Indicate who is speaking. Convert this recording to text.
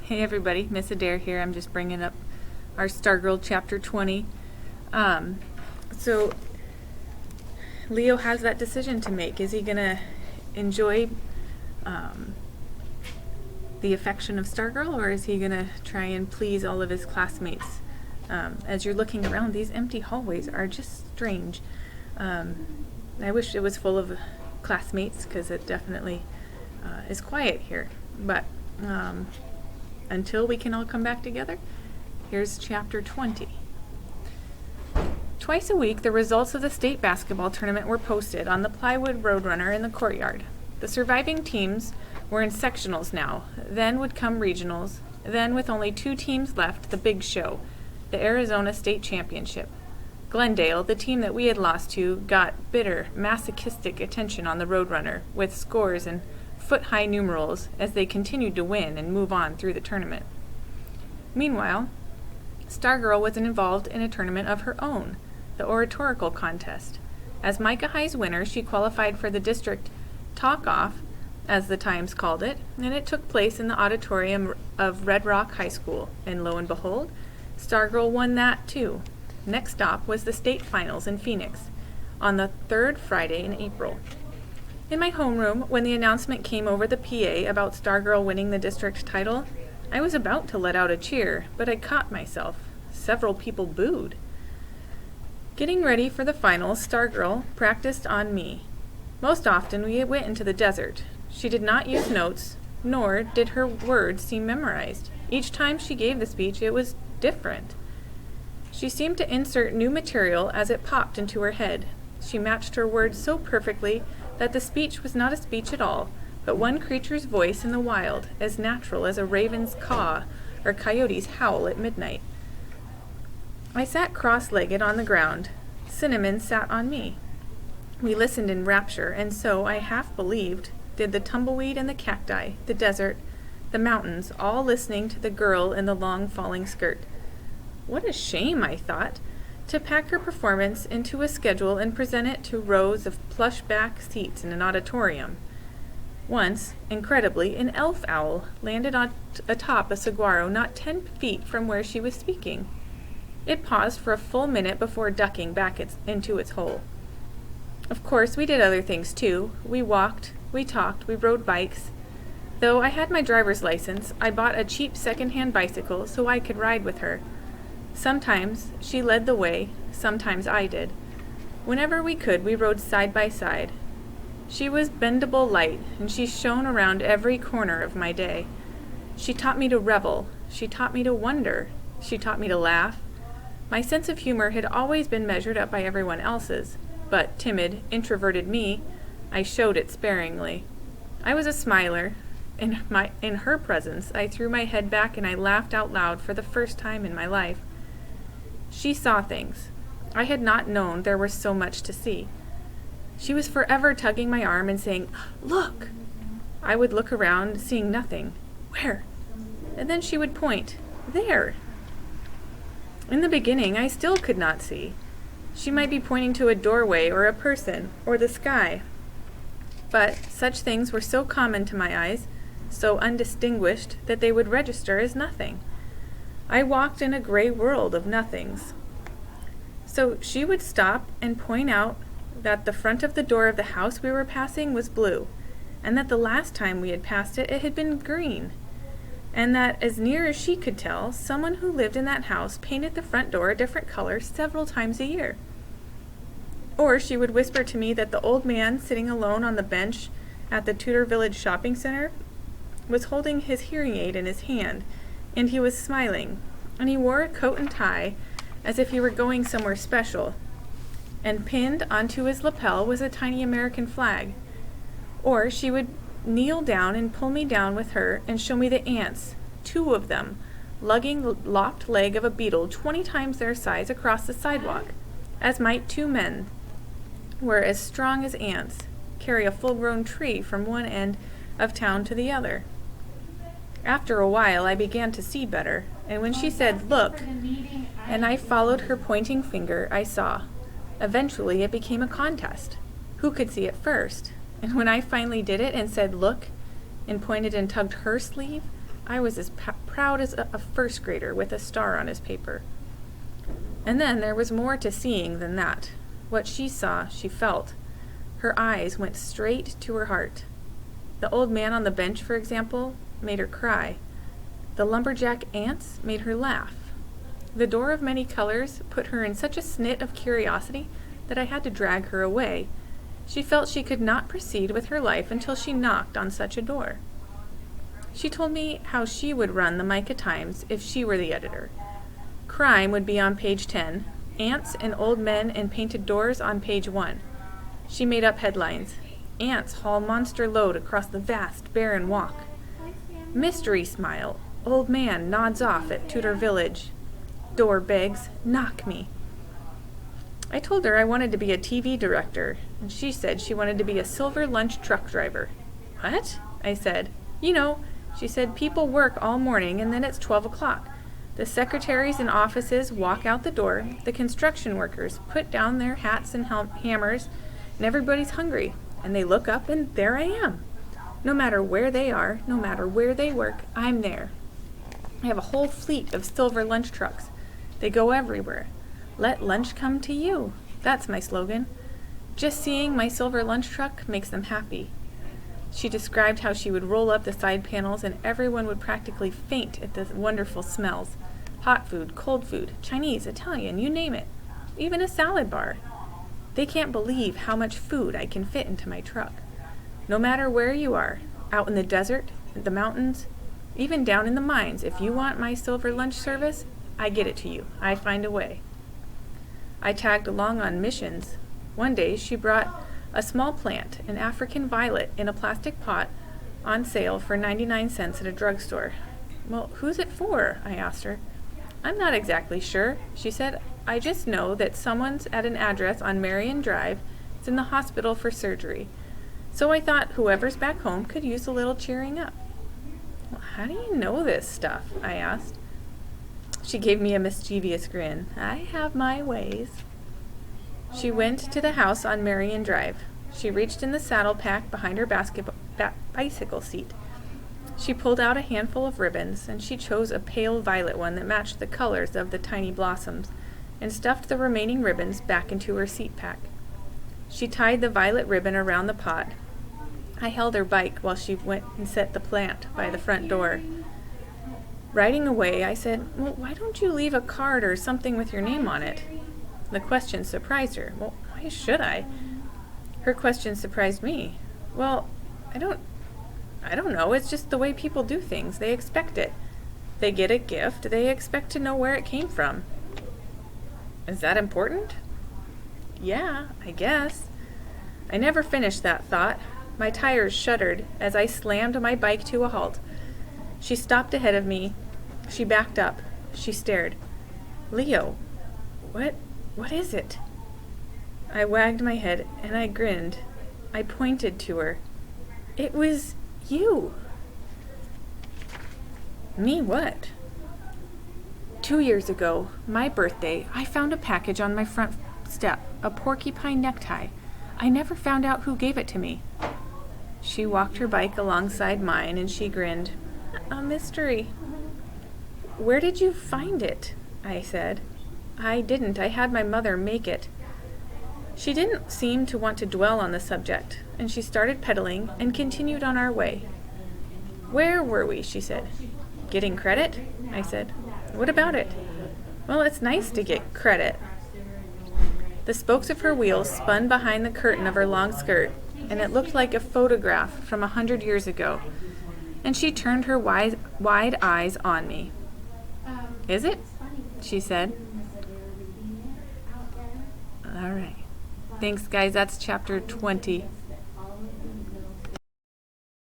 Speaker 1: Hey everybody, Miss Adair here. I'm just bringing up our Stargirl chapter 20. So Leo has that decision to make. Is he going to enjoy the affection of Stargirl, or is he going to try and please all of his classmates? As you're looking around, these empty hallways are just strange. I wish it was full of classmates, because it definitely is quiet here. But until we can all come back together, here's chapter 20. Twice a week, the results of the state basketball tournament were posted on the plywood roadrunner in the courtyard. The surviving teams were in sectionals now. Then would come regionals. Then, with only 2 teams left, the big show, the Arizona State Championship. Glendale, the team that we had lost to, got bitter, masochistic attention on the roadrunner, with scores and foot-high numerals as they continued to win and move on through the tournament. Meanwhile, Stargirl was involved in a tournament of her own, the oratorical contest. As Micah High's winner, she qualified for the district talk-off, as the Times called it, and it took place in the auditorium of Red Rock High School, and lo and behold, Stargirl won that too. Next stop was the state finals in Phoenix, on the 3rd Friday in April. In my homeroom, when the announcement came over the PA about Stargirl winning the district title, I was about to let out a cheer, but I caught myself. Several people booed. Getting ready for the finals, Stargirl practiced on me. Most often we went into the desert. She did not use notes, nor did her words seem memorized. Each time she gave the speech, it was different. She seemed to insert new material as it popped into her head. She matched her words so perfectly that the speech was not a speech at all, but one creature's voice in the wild, as natural as a raven's caw or coyote's howl at midnight. I sat cross-legged on the ground. Cinnamon sat on me. We listened in rapture, and so, I half believed, did the tumbleweed and the cacti, the desert, the mountains, all listening to the girl in the long falling skirt. What a shame, I thought, to pack her performance into a schedule and present it to rows of plush-back seats in an auditorium. Once, incredibly, an elf owl landed atop a saguaro not 10 feet from where she was speaking. It paused for a full minute before ducking back into its hole. Of course, we did other things too. We walked, we talked, we rode bikes. Though I had my driver's license, I bought a cheap second-hand bicycle so I could ride with her. Sometimes she led the way, sometimes I did. Whenever we could, we rode side by side. She was bendable light, and she shone around every corner of my day. She taught me to revel. She taught me to wonder. She taught me to laugh. My sense of humor had always been measured up by everyone else's, but timid, introverted me, I showed it sparingly. I was a smiler. In her presence, I threw my head back and I laughed out loud for the first time in my life. She saw things. I had not known there was so much to see. She was forever tugging my arm and saying, "Look!" I would look around, seeing nothing. "Where?" And then she would point. "There!" In the beginning, I still could not see. She might be pointing to a doorway or a person or the sky. But such things were so common to my eyes, so undistinguished, that they would register as nothing. I walked in a gray world of nothings. So she would stop and point out that the front of the door of the house we were passing was blue, and that the last time we had passed it, it had been green, and that, as near as she could tell, someone who lived in that house painted the front door a different color several times a year. Or she would whisper to me that the old man sitting alone on the bench at the Tudor Village shopping center was holding his hearing aid in his hand, and he was smiling, and he wore a coat and tie as if he were going somewhere special, and pinned onto his lapel was a tiny American flag. Or she would kneel down and pull me down with her and show me the ants, 2 of them, lugging the lopped leg of a beetle 20 times their size across the sidewalk, as might 2 men were as strong as ants, carry a full-grown tree from one end of town to the other. After a while, I began to see better, and when she said, "Look," and I followed her pointing finger, I saw. Eventually, it became a contest. Who could see it first? And when I finally did it and said, "Look," and pointed and tugged her sleeve, I was as proud as a first grader with a star on his paper. And then there was more to seeing than that. What she saw, she felt. Her eyes went straight to her heart. The old man on the bench, for example, made her cry. The lumberjack ants made her laugh. The door of many colors put her in such a snit of curiosity that I had to drag her away. She felt she could not proceed with her life until she knocked on such a door. She told me how she would run the Micah Times if she were the editor. Crime would be on page 10, ants and old men and painted doors on page 1. She made up headlines. Ants haul monster load across the vast, barren walk. Mystery smile. Old man nods off at Tudor Village. Door begs, knock me. I told her I wanted to be a TV director, and she said she wanted to be a silver lunch truck driver. What? I said. You know, she said, people work all morning and then it's 12 o'clock. The secretaries in offices walk out the door, the construction workers put down their hats and hammers, and everybody's hungry. And they look up and there I am. No matter where they are, no matter where they work, I'm there. I have a whole fleet of silver lunch trucks. They go everywhere. Let lunch come to you. That's my slogan. Just seeing my silver lunch truck makes them happy. She described how she would roll up the side panels and everyone would practically faint at the wonderful smells. Hot food, cold food, Chinese, Italian, you name it. Even a salad bar. They can't believe how much food I can fit into my truck. No matter where you are, out in the desert, the mountains, even down in the mines, if you want my silver lunch service, I get it to you. I find a way. I tagged along on missions. One day she brought a small plant, an African violet, in a plastic pot on sale for 99 cents at a drugstore. Well, who's it for? I asked her. I'm not exactly sure, she said. I just know that someone's at an address on Marion Drive is in the hospital for surgery. So I thought whoever's back home could use a little cheering up. Well, how do you know this stuff? I asked. She gave me a mischievous grin. I have my ways. She went to the house on Marion Drive. She reached in the saddle pack behind her bicycle seat. She pulled out a handful of ribbons, and she chose a pale violet one that matched the colors of the tiny blossoms, and stuffed the remaining ribbons back into her seat pack. She tied the violet ribbon around the pot. I held her bike while she went and set the plant by the front door. Riding away, I said, well, why don't you leave a card or something with your name on it? The question surprised her. Well, why should I? Her question surprised me. Well, I don't know. It's just the way people do things. They expect it. They get a gift. They expect to know where it came from. Is that important? Yeah, I guess. I never finished that thought. My tires shuddered as I slammed my bike to a halt. She stopped ahead of me. She backed up. She stared. Leo, what is it? I wagged my head and I grinned. I pointed to her. It was you. Me what? 2 years ago, my birthday, I found a package on my front step, a porcupine necktie. I never found out who gave it to me. She walked her bike alongside mine and she grinned. A mystery. Where did you find it? I said. I didn't. I had my mother make it. She didn't seem to want to dwell on the subject, and she started pedaling and continued on our way. Where were we? She said. Getting credit? I said. What about it? Well, it's nice to get credit. The spokes of her wheels spun behind the curtain of her long skirt, and it looked like a photograph from 100 years ago. And she turned her wide eyes on me. Is it? She said. All right. Thanks, guys. That's chapter 20.